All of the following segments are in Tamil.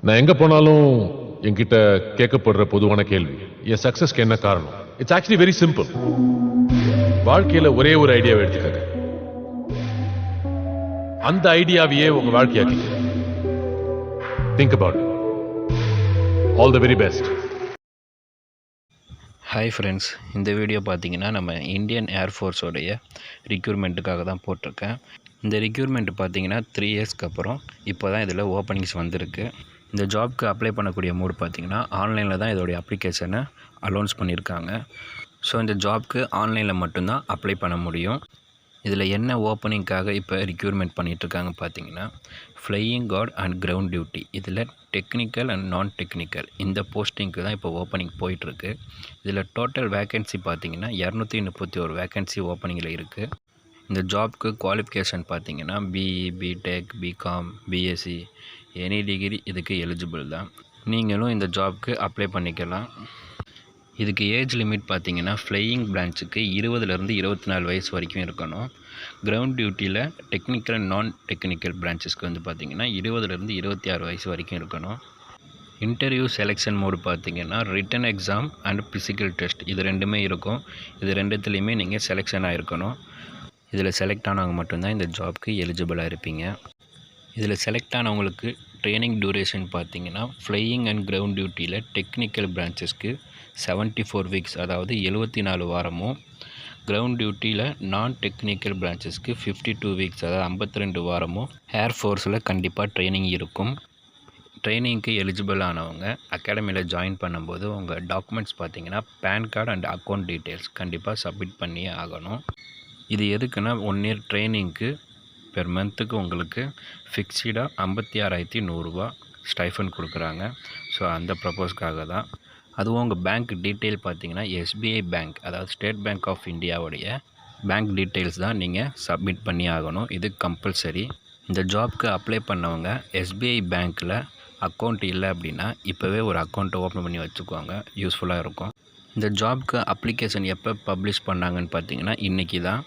நான் எங்க போனாலும் என்கிட்ட கேட்கப்படுற பொதுவான கேள்வி, என் சக்சஸ்க்கு என்ன காரணம்? It's actually very simple. வாழ்க்கையில ஒரே ஒரு ஐடியாவை எடுத்துக்கங்க, அந்த ஐடியாவையே உங்க வாழ்க்கையாக்கிக்க. Think about it. All the very best. Hi friends, இந்த வீடியோ பார்த்தீங்கன்னா நம்ம இந்தியன் ஏர்ஃபோர்ஸோடைய ரிக்யூர்மெண்ட்டுக்காக தான் போட்டிருக்கேன். இந்த ரிக்யூர்மெண்ட் பார்த்தீங்கன்னா 3 இயர்ஸ்க்கு அப்புறம் இப்போ தான் இதில் ஓப்பனிங்ஸ் வந்திருக்கு. இந்த ஜாப்க்கு அப்ளை பண்ணக்கூடிய மோட் பார்த்தீங்கன்னா ஆன்லைனில் தான் இதோடைய அப்ளிகேஷனை அலௌன்ஸ் பண்ணியிருக்காங்க. ஸோ இந்த ஜாப்க்கு ஆன்லைனில் மட்டும்தான் அப்ளை பண்ண முடியும். இதில் என்ன ஓப்பனிங்காக இப்போ ரிக்யூர்மெண்ட் பண்ணிகிட்ருக்காங்க பார்த்தீங்கன்னா flying card and ground duty. இதில் டெக்னிக்கல் அண்ட் நான் டெக்னிக்கல் இந்த போஸ்டிங்க்கு தான் இப்போ ஓப்பனிங் போயிட்டுருக்கு. இதில் டோட்டல் வேக்கன்சி பார்த்தீங்கன்னா 231 வேக்கன்சி ஓப்பனிங்கில் இருக்குது. இந்த ஜாப்க்கு குவாலிஃபிகேஷன் பார்த்தீங்கன்னா BE, BTech, BCom, BSc any degree இதுக்கு எலிஜிபிள் தான். நீங்களும் இந்த ஜாப்க்கு அப்ளை பண்ணிக்கலாம். இதுக்கு ஏஜ் லிமிட் பார்த்தீங்கன்னா ஃப்ளையிங் பிரான்ச்சுக்கு 20லேருந்து 24 வயசு வரைக்கும் இருக்கணும். கிரவுண்ட் டியூட்டியில் டெக்னிக்கல் அண்ட் நான் டெக்னிக்கல் பிரான்ச்சஸ்க்கு வந்து பார்த்திங்கன்னா 20லேருந்து 26 வயசு வரைக்கும் இருக்கணும். இன்டர்வியூ செலெக்ஷன் மோடு பார்த்திங்கன்னா written exam and physical test இது ரெண்டுமே இருக்கும். இது ரெண்டுத்துலேயுமே நீங்கள் செலெக்ஷன் ஆகிருக்கணும். இதில் செலக்ட் ஆனவங்க மட்டும்தான் இந்த ஜாப்க்கு எலிஜிபிளாக இருப்பீங்க. இதில் செலக்ட் ஆனவங்களுக்கு ட்ரைனிங் டியூரேஷன் பார்த்தீங்கன்னா ஃப்ளையிங் அண்ட் கிரவுண்ட் டியூட்டியில் டெக்னிக்கல் பிரான்ச்சஸ்க்கு 74 வீக்ஸ், அதாவது 74 வாரமும், கிரவுண்ட் டியூட்டியில் நான் டெக்னிக்கல் பிரான்ச்சஸ்க்கு 52 வீக்ஸ், அதாவது 52 வாரமும் ஏர்ஃபோர்ஸில் கண்டிப்பாக ட்ரைனிங் இருக்கும். ட்ரைனிங்க்கு எலிஜிபிள் ஆனவங்க அகாடமியில் ஜாயின் பண்ணும்போது உங்கள் டாக்குமெண்ட்ஸ் பார்த்தீங்கன்னா PAN card and account details கண்டிப்பாக சப்மிட் பண்ணியே ஆகணும். இது எதுக்குன்னா 1 இயர் ட்ரைனிங்க்கு பெர் மந்த்துக்கு உங்களுக்கு ஃபிக்ஸ்டாக 56,100 ஸ்டைஃபன் கொடுக்குறாங்க. ஸோ அந்த ப்ரப்போஸ்க்காக தான். அதுவும் உங்கள் பேங்க் டீட்டெயில் பார்த்தீங்கன்னா எஸ்பிஐ பேங்க், அதாவது ஸ்டேட் பேங்க் ஆஃப் இந்தியாவுடைய பேங்க் டீட்டெயில்ஸ் தான் நீங்கள் சப்மிட் பண்ணி ஆகணும். இது கம்பல்சரி. இந்த ஜாப்க்கு அப்ளை பண்ணவங்க எஸ்பிஐ பேங்க்கில் அக்கௌண்ட் இல்லை அப்படின்னா இப்போவே ஒரு அக்கௌண்ட்டை ஓப்பன் பண்ணி வச்சுக்குவாங்க, யூஸ்ஃபுல்லாக இருக்கும். இந்த ஜாப்க்கு அப்ளிகேஷன் எப்போ பப்ளிஷ் பண்ணாங்கன்னு பார்த்தீங்கன்னா இன்றைக்கி தான்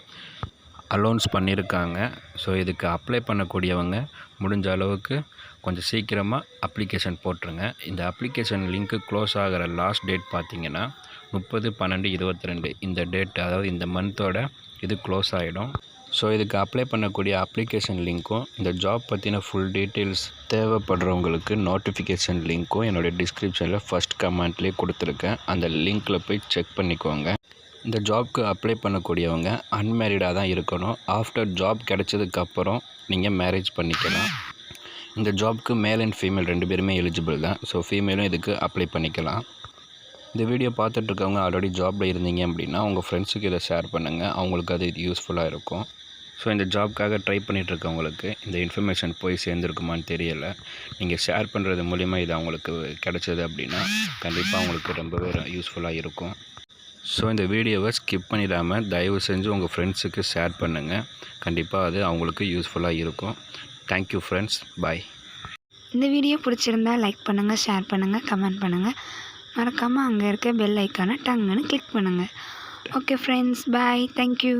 அலௌன்ஸ் பண்ணியிருக்காங்க. ஸோ இதுக்கு அப்ளை பண்ணக்கூடியவங்க முடிஞ்ச அளவுக்கு கொஞ்சம் சீக்கிரமாக அப்ளிகேஷன் போட்டுருங்க. இந்த அப்ளிகேஷன் லிங்க்கு க்ளோஸ் ஆகிற லாஸ்ட் டேட் பார்த்திங்கன்னா 30/12/22 இந்த டேட், அதாவது இந்த மந்தோட இது க்ளோஸ் ஆகிடும். ஸோ இதுக்கு அப்ளை பண்ணக்கூடிய அப்ளிகேஷன் லிங்க்கும் இந்த ஜாப் பற்றின ஃபுல் டீட்டெயில்ஸ் தேவைப்படுறவங்களுக்கு நோட்டிஃபிகேஷன் லிங்க்கும் என்னுடைய டிஸ்கிரிப்ஷனில் ஃபஸ்ட் கமெண்ட்லேயே கொடுத்துருக்கேன். அந்த லிங்க்கில் போய் செக் பண்ணிக்கோங்க. இந்த ஜாப்க்கு அப்ளை பண்ணக்கூடியவங்க அன்மேரிடாக தான் இருக்கணும். ஆஃப்டர் ஜாப் கிடைச்சதுக்கப்புறம் நீங்கள் மேரேஜ் பண்ணிக்கலாம். இந்த ஜாப்க்கு மேல் அண்ட் ஃபீமேல் 2 பேருமே எலிஜிபிள் தான். ஸோ ஃபீமேலும் இதுக்கு அப்ளை பண்ணிக்கலாம். இந்த வீடியோ பார்த்துட்ருக்கவங்க ஆல்ரெடி ஜாப்பில் இருந்தீங்க அப்படின்னா உங்கள் ஃப்ரெண்ட்ஸுக்கு இதை ஷேர் பண்ணுங்கள், அவங்களுக்கு அது யூஸ்ஃபுல்லாக இருக்கும். ஸோ இந்த ஜாப்க்காக ட்ரை பண்ணிகிட்ருக்கவங்களுக்கு இந்த இன்ஃபர்மேஷன் போய் சேர்ந்துருக்குமான்னு தெரியலை. நீங்கள் ஷேர் பண்ணுறது மூலிமா இது அவங்களுக்கு கிடைச்சது அப்படின்னா கண்டிப்பாக அவங்களுக்கு ரொம்பவே யூஸ்ஃபுல்லாக இருக்கும். ஸோ இந்த வீடியோவை ஸ்கிப் பண்ணிடாமல் தயவு செஞ்சு உங்கள் ஃப்ரெண்ட்ஸுக்கு ஷேர் பண்ணுங்கள். கண்டிப்பாக அது அவங்களுக்கு யூஸ்ஃபுல்லாக இருக்கும். தேங்க்யூ ஃப்ரெண்ட்ஸ், பாய். இந்த வீடியோ பிடிச்சிருந்தா லைக் பண்ணுங்கள், ஷேர் பண்ணுங்கள், கமெண்ட் பண்ணுங்கள். மறக்காமல் அங்கே இருக்க பெல் ஐக்கானை டங்குன்னு கிளிக் பண்ணுங்கள். ஓகே ஃப்ரெண்ட்ஸ், பாய். தேங்க்யூ.